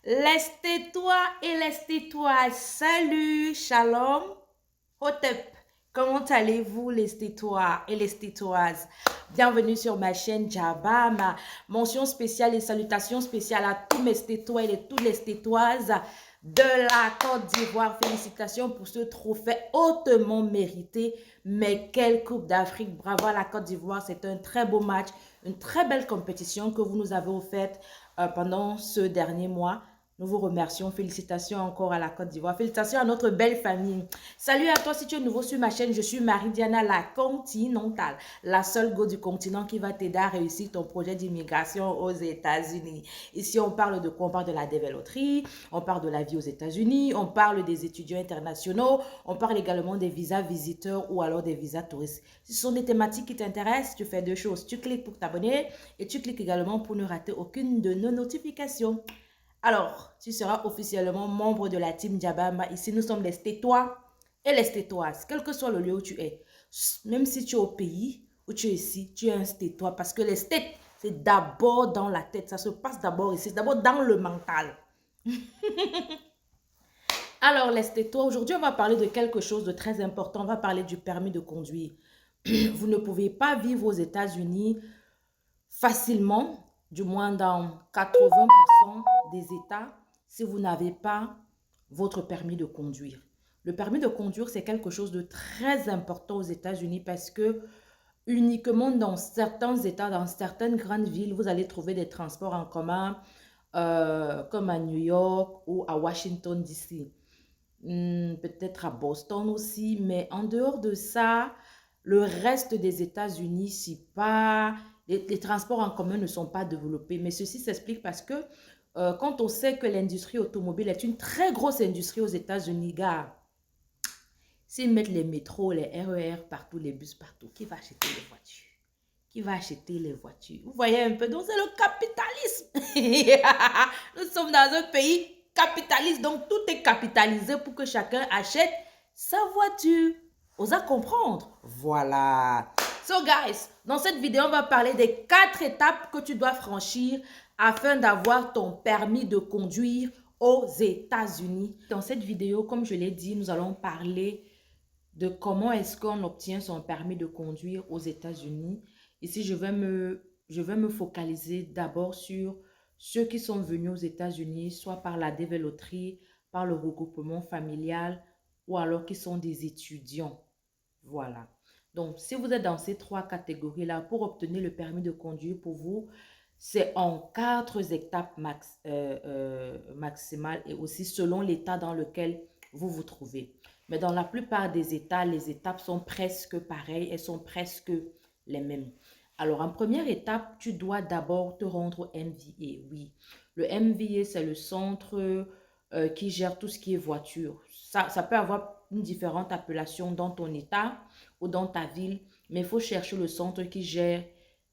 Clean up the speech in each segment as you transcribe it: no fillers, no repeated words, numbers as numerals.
Les et les salut, shalom, hotep. Comment allez-vous les Tétois et les Tétoises? Bienvenue sur ma chaîne Djaba, ma mention spéciale et salutations spéciales à tous mes Tétois et toutes les Tétoises de la Côte d'Ivoire. Félicitations pour ce trophée hautement mérité. Mais quelle Coupe d'Afrique! Bravo à la Côte d'Ivoire, c'est un très beau match, une très belle compétition que vous nous avez offerte pendant ce dernier mois. Nous vous remercions. Félicitations encore à la Côte d'Ivoire. Félicitations à notre belle famille. Salut à toi si tu es nouveau sur ma chaîne. Je suis Marie-Diana, la continentale. La seule go du continent qui va t'aider à réussir ton projet d'immigration aux États-Unis. Ici, on parle de quoi? On parle de la développerie, on parle de la vie aux États-Unis, on parle des étudiants internationaux, on parle également des visas visiteurs ou alors des visas touristes. Si ce sont des thématiques qui t'intéressent, tu fais deux choses. Tu cliques pour t'abonner et tu cliques également pour ne rater aucune de nos notifications. Alors, tu seras officiellement membre de la team Djabama. Ici, nous sommes les Tétois et les Tétoises, quel que soit le lieu où tu es. Même si tu es au pays où tu es ici, tu es un Tétois parce que les Tétois, c'est d'abord dans la tête. Ça se passe d'abord ici, c'est d'abord dans le mental. Alors, les Tétois, aujourd'hui, on va parler de quelque chose de très important. On va parler du permis de conduire. Vous ne pouvez pas vivre aux États-Unis facilement, du moins dans 80% des États, si vous n'avez pas votre permis de conduire. Le permis de conduire, c'est quelque chose de très important aux États-Unis parce que uniquement dans certains États, dans certaines grandes villes, vous allez trouver des transports en commun comme à New York ou à Washington, D.C. Peut-être à Boston aussi, mais en dehors de ça, le reste des États-Unis, si pas, les transports en commun ne sont pas développés. Mais ceci s'explique parce que quand on sait que l'industrie automobile est une très grosse industrie aux États-Unis, gars, s'ils mettent les métros, les RER partout, les bus partout, qui va acheter les voitures? Qui va acheter les voitures? Vous voyez un peu, donc c'est le capitalisme. Nous sommes dans un pays capitaliste, donc tout est capitalisé pour que chacun achète sa voiture. Osa comprendre? Voilà. So guys, dans cette vidéo, on va parler des 4 étapes que tu dois franchir afin d'avoir ton permis de conduire aux États-Unis. Dans cette vidéo, comme je l'ai dit, nous allons parler de comment est-ce qu'on obtient son permis de conduire aux États-Unis. Ici, je vais me focaliser d'abord sur ceux qui sont venus aux États-Unis, soit par la dévéloterie, par le regroupement familial, ou alors qui sont des étudiants. Voilà. Donc, si vous êtes dans ces 3 catégories-là, pour obtenir le permis de conduire pour vous, c'est en 4 étapes maximales et aussi selon l'état dans lequel vous vous trouvez. Mais dans la plupart des États, les étapes sont presque pareilles, elles sont presque les mêmes. Alors, en première étape, tu dois d'abord te rendre au MVA. Oui, le MVA, c'est le centre qui gère tout ce qui est voiture. Ça peut avoir une différente appellation dans ton État ou dans ta ville, mais il faut chercher le centre qui gère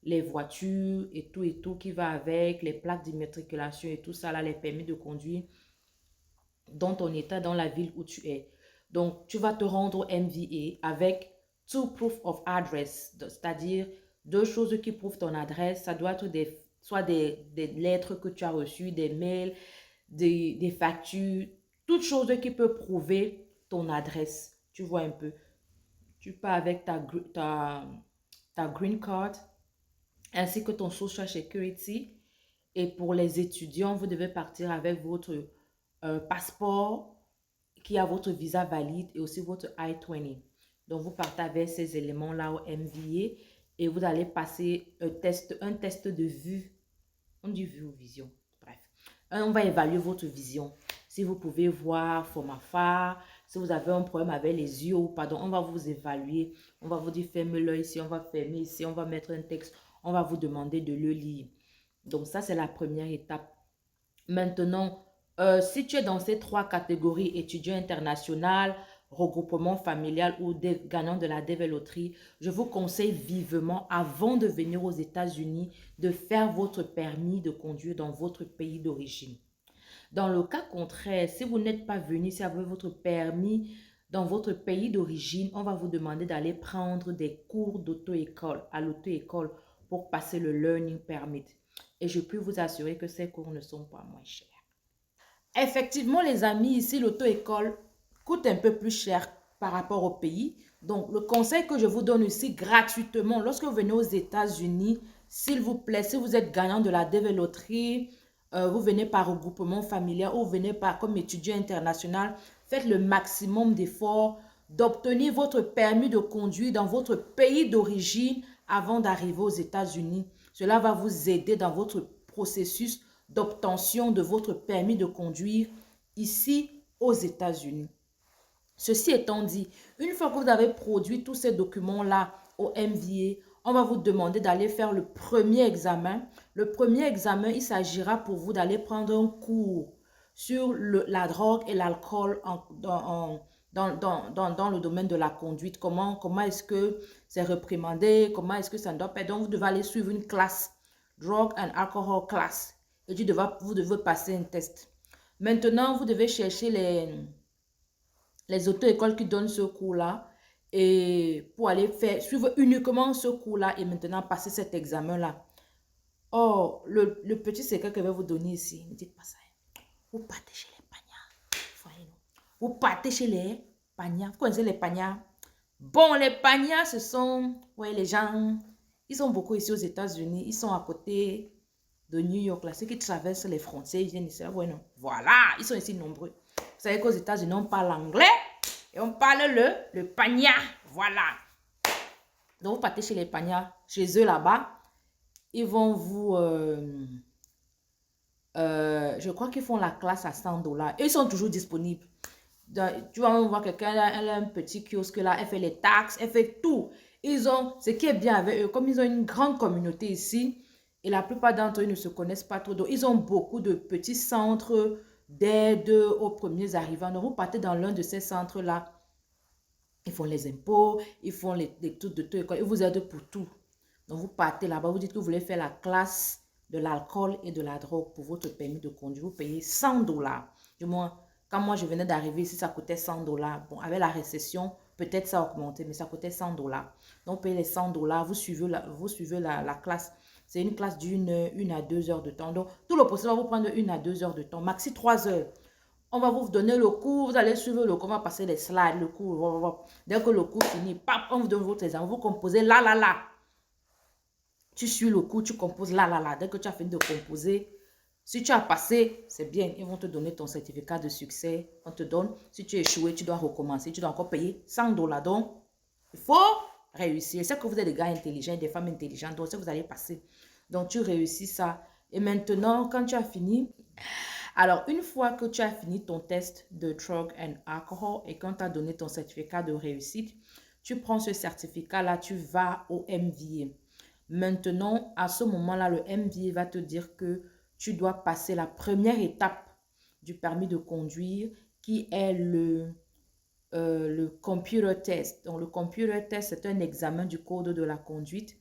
les voitures et tout qui va avec, les plaques d'immatriculation et tout ça, là, les permis de conduire dans ton état, dans la ville où tu es. Donc, tu vas te rendre au MVA avec two proof of address, c'est-à-dire 2 choses qui prouvent ton adresse. Ça doit être soit des lettres que tu as reçues, des mails, des factures, toute chose qui peut prouver ton adresse. Tu vois un peu. Tu pars avec ta green card ainsi que ton social security. Et pour les étudiants, vous devez partir avec votre passeport qui a votre visa valide et aussi votre I-20. Donc, vous partez avec ces éléments-là au MVA et vous allez passer un test de vue. On dit vue ou vision. Bref, on va évaluer votre vision. Si vous pouvez voir format phare, si vous avez un problème avec les yeux, pardon, on va vous évaluer. On va vous dire fermez l'œil ici, on va fermer ici, on va mettre un texte, on va vous demander de le lire. Donc ça, c'est la première étape. Maintenant, si tu es dans ces 3 catégories, étudiant international, regroupement familial ou gagnant de la dévéloterie, je vous conseille vivement, avant de venir aux États-Unis, de faire votre permis de conduire dans votre pays d'origine. Dans le cas contraire, si vous n'êtes pas venu, si vous avez votre permis dans votre pays d'origine, on va vous demander d'aller prendre des cours d'auto-école, à l'auto-école pour passer le Learning Permit. Et je peux vous assurer que ces cours ne sont pas moins chers. Effectivement, les amis, ici, l'auto-école coûte un peu plus cher par rapport au pays. Donc, le conseil que je vous donne ici gratuitement, lorsque vous venez aux États-Unis, s'il vous plaît, si vous êtes gagnant de la DV Loterie, vous venez par regroupement familial ou vous venez par comme étudiant international, faites le maximum d'efforts d'obtenir votre permis de conduire dans votre pays d'origine avant d'arriver aux États-Unis. Cela va vous aider dans votre processus d'obtention de votre permis de conduire ici aux États-Unis. Ceci étant dit, une fois que vous avez produit tous ces documents-là au MVA, on va vous demander d'aller faire le premier examen. Le premier examen, il s'agira pour vous d'aller prendre un cours sur la drogue et l'alcool dans le domaine de la conduite. Comment est-ce que c'est réprimandé? Comment est-ce que ça ne doit pas être? Donc, vous devez aller suivre une classe, Drug and Alcohol Class. Et vous devez passer un test. Maintenant, vous devez chercher les auto-écoles qui donnent ce cours-là et pour aller suivre uniquement ce cours-là et maintenant passer cet examen-là. Oh, le petit secret que je vais vous donner ici, ne dites pas ça. Vous partez chez les pagnards. Vous partez chez les pagnards. Vous connaissez les pagnards? Bon, les pagnards, ce sont, ouais, les gens, ils sont beaucoup ici aux États-Unis. Ils sont à côté de New York, là. Ceux qui traversent les frontières, ils viennent ici. Ouais, non. Voilà, ils sont ici nombreux. Vous savez qu'aux États-Unis, on parle anglais et on parle le pagnard. Voilà. Donc, vous partez chez les pagnards, chez eux là-bas. Ils vont vous... je crois qu'ils font la classe à $100. Et ils sont toujours disponibles. Tu vas voir quelqu'un, elle a un petit kiosque là, elle fait les taxes, elle fait tout. Ce qui est bien avec eux, comme ils ont une grande communauté ici, et la plupart d'entre eux ne se connaissent pas trop, donc ils ont beaucoup de petits centres d'aide aux premiers arrivants. Donc vous partez dans l'un de ces centres-là, ils font les impôts, ils font les trucs de tout, ils vous aident pour tout. Donc vous partez là-bas, vous dites que vous voulez faire la classe de l'alcool et de la drogue pour votre permis de conduire, vous payez $100. Du moins, quand moi je venais d'arriver ici, ça coûtait $100. Bon, avec la récession, peut-être ça a augmenté, mais ça coûtait $100. Donc, payez les $100, vous suivez la classe. C'est une classe une à 2 heures de temps. Donc, tout le processus va vous prendre 1 à 2 heures de temps, maxi 3 heures. On va vous donner le cours, vous allez suivre le cours, on va passer les slides, le cours. Dès que le cours finit, pap, on vous donne votre examen, vous composez là, là, là. Tu suis le cours, tu composes là, là, là. Dès que tu as fini de composer, si tu as passé, c'est bien. Ils vont te donner ton certificat de succès. On te donne. Si tu as échoué, tu dois recommencer. Tu dois encore payer $100. Donc, il faut réussir. C'est que vous êtes des gars intelligents, des femmes intelligentes. Donc, c'est que vous allez passer. Donc, tu réussis ça. Et maintenant, quand tu as fini, alors, une fois que tu as fini ton test de drug and alcohol et quand tu as donné ton certificat de réussite, tu prends ce certificat-là, tu vas au MVA. Maintenant, à ce moment-là, le MVA va te dire que tu dois passer la première étape du permis de conduire qui est le computer test. Donc, le computer test, c'est un examen du code de la conduite.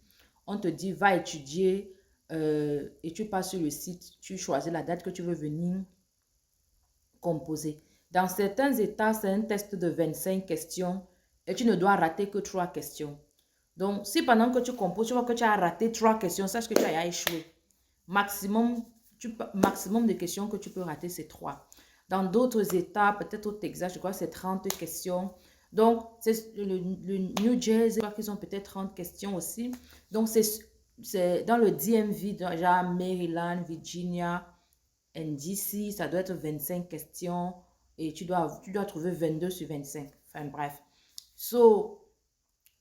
On te dit, va étudier et tu passes sur le site, tu choisis la date que tu veux venir composer. Dans certains états, c'est un test de 25 questions et tu ne dois rater que 3 questions. Donc, si pendant que tu composes, tu vois que tu as raté 3 questions, sache que tu as échoué. Maximum de questions que tu peux rater, c'est 3. Dans d'autres États, peut-être au Texas, je crois que c'est 30 questions. Donc, le New Jersey, je crois qu'ils ont peut-être 30 questions aussi. Donc, c'est dans le DMV, déjà Maryland, Virginia, DC, ça doit être 25 questions. Et tu dois trouver 22 sur 25. Enfin, bref. So,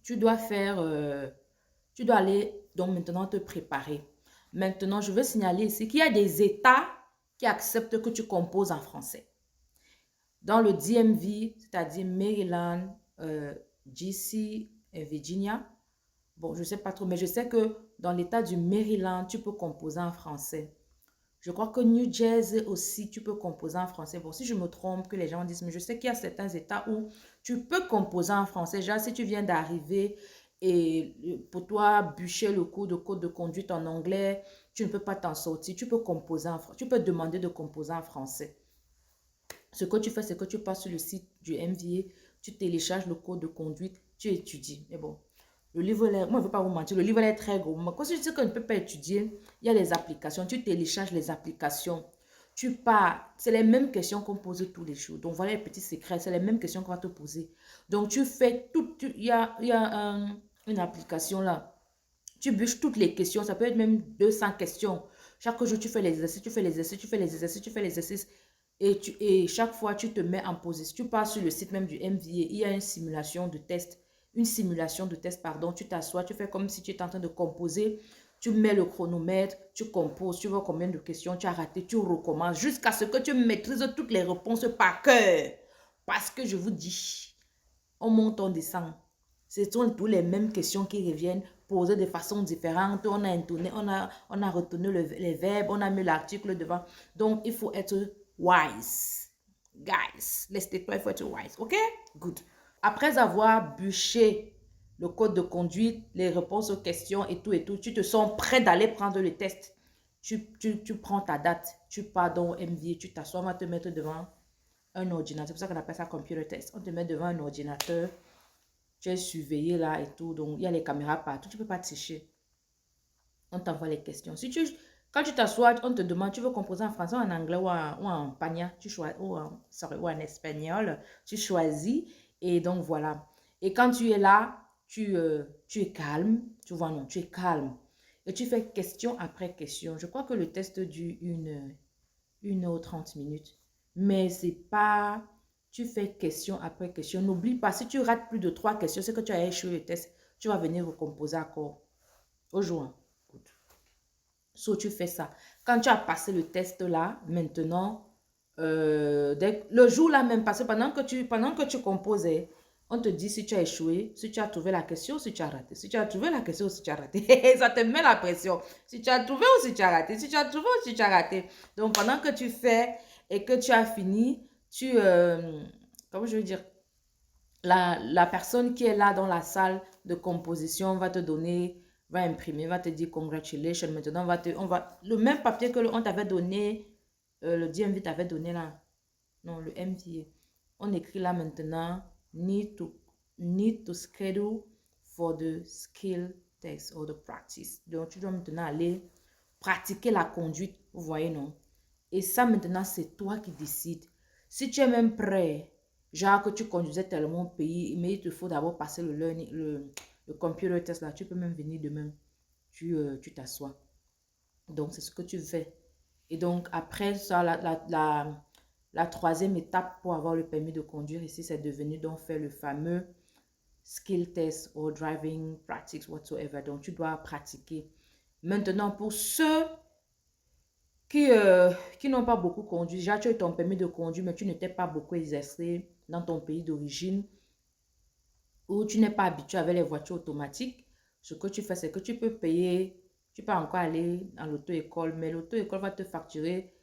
tu dois aller donc maintenant te préparer. Maintenant, je veux signaler ici qu'il y a des États qui acceptent que tu composes en français. Dans le DMV, c'est-à-dire Maryland, DC et Virginia, bon, je ne sais pas trop, mais je sais que dans l'État du Maryland, tu peux composer en français. Je crois que New Jersey aussi, tu peux composer en français. Bon, si je me trompe, que les gens disent, mais je sais qu'il y a certains États où tu peux composer en français. Genre, si tu viens d'arriver et pour toi, bûcher le cours de code de conduite en anglais, tu ne peux pas t'en sortir. Tu peux composer en français. Tu peux demander de composer en français. Ce que tu fais, c'est que tu passes sur le site du MVA, tu télécharges le code de conduite, tu étudies. Mais bon, le livre, moi, je ne veux pas vous mentir, le livre est très gros. Mais quand je dis qu'on ne peut pas étudier, il y a les applications. Tu télécharges les applications. Tu pars, c'est les mêmes questions qu'on pose tous les jours. Donc, voilà les petits secrets, c'est les mêmes questions qu'on va te poser. Donc, tu fais tout, il y a une application là. Tu bûches toutes les questions, ça peut être même 200 questions. Chaque jour, tu fais les exercices, tu fais les exercices, tu fais les exercices, tu fais les exercices. Et chaque fois, tu te mets en position. Tu pars sur le site même du MVA, il y a une simulation de test. Une simulation de test, pardon. Tu t'assois, tu fais comme si tu étais en train de composer. Tu mets le chronomètre, tu composes, tu vois combien de questions tu as raté, tu recommences jusqu'à ce que tu maîtrises toutes les réponses par cœur. Parce que je vous dis, on monte, on descend. Ce sont toutes les mêmes questions qui reviennent, posées de façon différente. On a intoné, on a retenu les verbes, on a mis l'article devant. Donc, il faut être wise. Guys, laissez-toi, il faut être wise. OK? Good. Après avoir bûché le code de conduite, les réponses aux questions et tout, tu te sens prêt d'aller prendre le test. Tu prends ta date, tu pars dans MV, tu t'assois, on va te mettre devant un ordinateur. C'est pour ça qu'on appelle ça computer test. On te met devant un ordinateur, tu es surveillé là et tout, donc il y a les caméras partout, tu ne peux pas tricher. On t'envoie les questions. Quand tu t'assois, on te demande, tu veux composer en français, en anglais ou en pagna, tu choisis, ou en espagnol, tu choisis. Et donc voilà. Et quand tu es là, tu es calme, tu vois, non, tu es calme. Et tu fais question après question. Je crois que le test dure 1 heure 30 minutes. Mais c'est pas, tu fais question après question. N'oublie pas, si tu rates plus de 3 questions, c'est que tu as échoué le test. Tu vas venir recomposer encore au jour. So, tu fais ça. Quand tu as passé le test là, maintenant, le jour là même, parce que pendant que tu composais, on te dit si tu as échoué, si tu as trouvé la question, si tu as raté. Si tu as trouvé la question, si tu as raté. Ça te met la pression. Si tu as trouvé ou si tu as raté. Si tu as trouvé ou si tu as raté. Donc, pendant que tu fais et que tu as fini, comment je veux dire, la personne qui est là dans la salle de composition va te donner, va imprimer, va te dire congratulations. Maintenant, le même papier que on t'avait donné, le DMV t'avait donné là. Non, le MVA. On écrit là maintenant, need to schedule for the skill test or the practice. Donc, tu dois maintenant aller pratiquer la conduite, vous voyez, non? Et ça, maintenant, c'est toi qui décides. Si tu es même prêt, genre que tu conduisais tellement au pays, mais il te faut d'abord passer le computer test là, tu peux même venir demain. Tu t'assois. Donc, c'est ce que tu fais. Et donc, après ça, la troisième étape pour avoir le permis de conduire ici, c'est devenu donc faire le fameux skill test ou driving practice whatsoever. Donc, tu dois pratiquer. Maintenant, pour ceux qui n'ont pas beaucoup conduit, déjà tu as ton permis de conduire, mais tu ne t'es pas beaucoup exercé dans ton pays d'origine, ou tu n'es pas habitué avec les voitures automatiques, ce que tu fais, c'est que tu peux payer, tu peux encore aller dans l'auto-école, mais l'auto-école va te facturer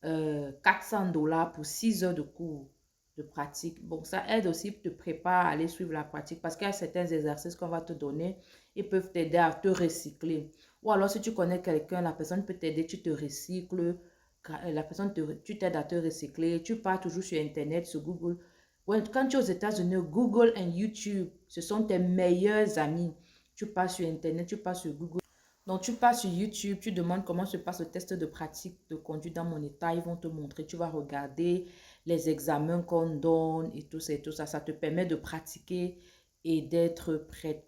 400 $ pour 6 heures de cours de pratique. Bon, ça aide aussi, te prépare à aller suivre la pratique parce qu'il y a certains exercices qu'on va te donner, ils peuvent t'aider à te recycler. Ou alors, si tu connais quelqu'un, la personne peut t'aider, tu te recycles, tu t'aides à te recycler, tu pars toujours sur Internet, sur Google. Ouais, quand tu es aux États-Unis, Google et YouTube, ce sont tes meilleurs amis. Tu pars sur Internet, tu pars sur Google. Donc, tu pars sur YouTube, tu demandes comment se passe le test de pratique de conduite dans mon état. Ils vont te montrer, tu vas regarder les examens qu'on donne et tout ça et tout ça. Ça te permet de pratiquer et d'être prête.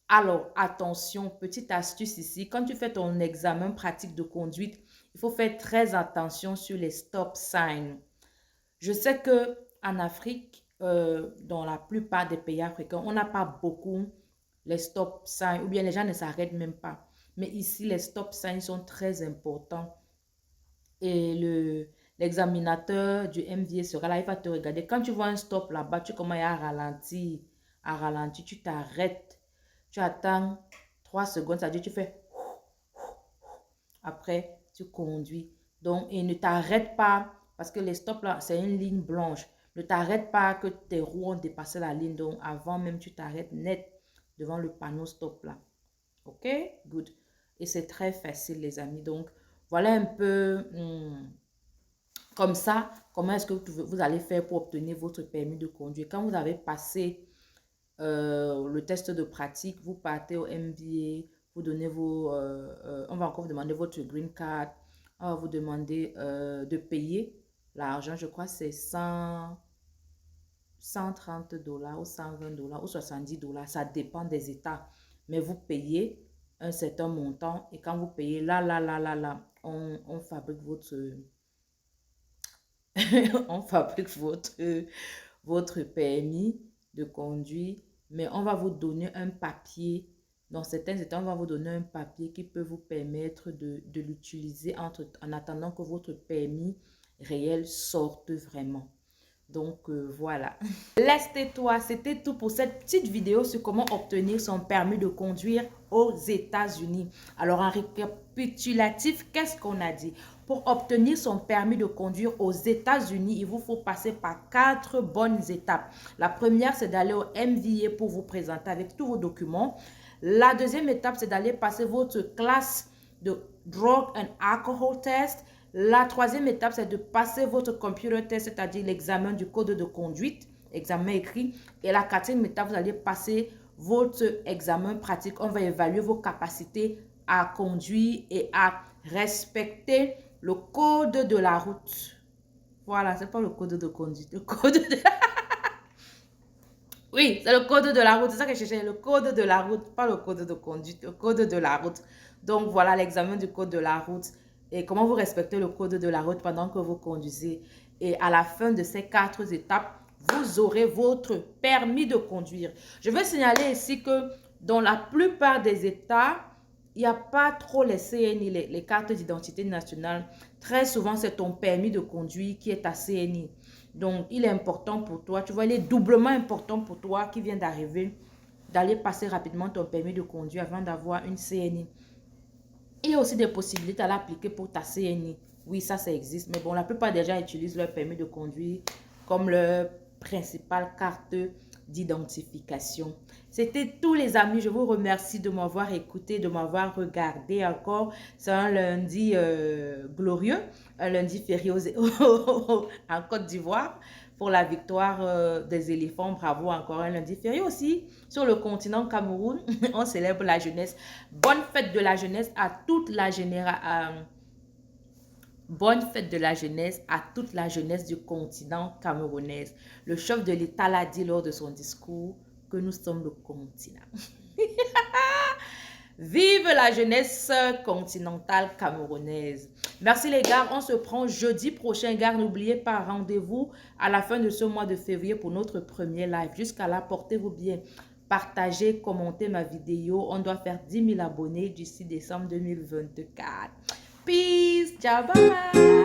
Alors, attention, petite astuce ici. Quand tu fais ton examen pratique de conduite, il faut faire très attention sur les stop signs. Je sais que en Afrique, dans la plupart des pays africains, on n'a pas beaucoup les stop signs ou bien les gens ne s'arrêtent même pas. Mais ici, les stop signs sont très importants. Et l'examinateur du MVA sera là, il va te regarder. Quand tu vois un stop là-bas, tu commences à ralentir, tu t'arrêtes. Tu attends 3 secondes, ça veut dire tu fais. Après, tu conduis. Donc, et ne t'arrête pas, parce que les stops là, c'est une ligne blanche. Ne t'arrête pas que tes roues ont dépassé la ligne. Donc, avant même, tu t'arrêtes net devant le panneau stop là. Ok? Good. Et c'est très facile, les amis. Donc, voilà un peu comme ça, comment est-ce que vous allez faire pour obtenir votre permis de conduire. Quand vous avez passé le test de pratique, vous partez au MBA, vous donnez on va encore vous demander votre green card. On va vous demander de payer l'argent. Je crois que c'est 130 $ ou 120 $ ou 70 $. Ça dépend des États. Mais vous payez un certain montant et quand vous payez, là, on fabrique votre... on fabrique votre permis de conduire, mais on va vous donner un papier. Dans certains États, on va vous donner un papier qui peut vous permettre de l'utiliser en attendant que votre permis réel sorte vraiment. Donc, voilà. Laisse-toi, c'était tout pour cette petite vidéo sur comment obtenir son permis de conduire aux États-Unis. Alors, en récapitulatif, qu'est-ce qu'on a dit? Pour obtenir son permis de conduire aux États-Unis, il vous faut passer par 4 bonnes étapes. La première, c'est d'aller au MVA pour vous présenter avec tous vos documents. La deuxième étape, c'est d'aller passer votre classe de Drug and Alcohol Test. La troisième étape, c'est de passer votre computer test, c'est-à-dire l'examen du code de conduite, examen écrit. Et la quatrième étape, vous allez passer votre examen pratique. On va évaluer vos capacités à conduire et à respecter le code de la route. Voilà, c'est pas le code de conduite, le code de... Oui, c'est le code de la route, c'est ça que je cherchais, le code de la route, pas le code de conduite, le code de la route. Donc voilà l'examen du code de la route et comment vous respectez le code de la route pendant que vous conduisez. Et à la fin de ces 4 étapes, vous aurez votre permis de conduire. Je veux signaler ici que dans la plupart des États, il n'y a pas trop les CNI, les cartes d'identité nationale. Très souvent, c'est ton permis de conduire qui est ta CNI. Donc, il est important pour toi, tu vois, il est doublement important pour toi qui vient d'arriver, d'aller passer rapidement ton permis de conduire avant d'avoir une CNI. Il y a aussi des possibilités à l'appliquer pour ta CNI. Oui, ça existe. Mais bon, la plupart des gens utilisent leur permis de conduire comme leur principale carte d'identification. C'était tout les amis. Je vous remercie de m'avoir écouté, de m'avoir regardé encore. C'est un lundi glorieux, un lundi férié en Côte d'Ivoire pour la victoire des éléphants. Bravo, encore un lundi férié aussi. Sur le continent Cameroun, on célèbre la jeunesse. Bonne fête de la jeunesse à toute la génération. Bonne fête de la jeunesse à toute la jeunesse du continent camerounais. Le chef de l'État l'a dit lors de son discours que nous sommes le continent. Vive la jeunesse continentale camerounaise. Merci les gars, on se prend jeudi prochain, gars. N'oubliez pas, rendez-vous à la fin de ce mois de février pour notre premier live. Jusqu'à là, portez-vous bien. Partagez, commentez ma vidéo. On doit faire 10 000 abonnés d'ici décembre 2024. Peace, ciao, bye.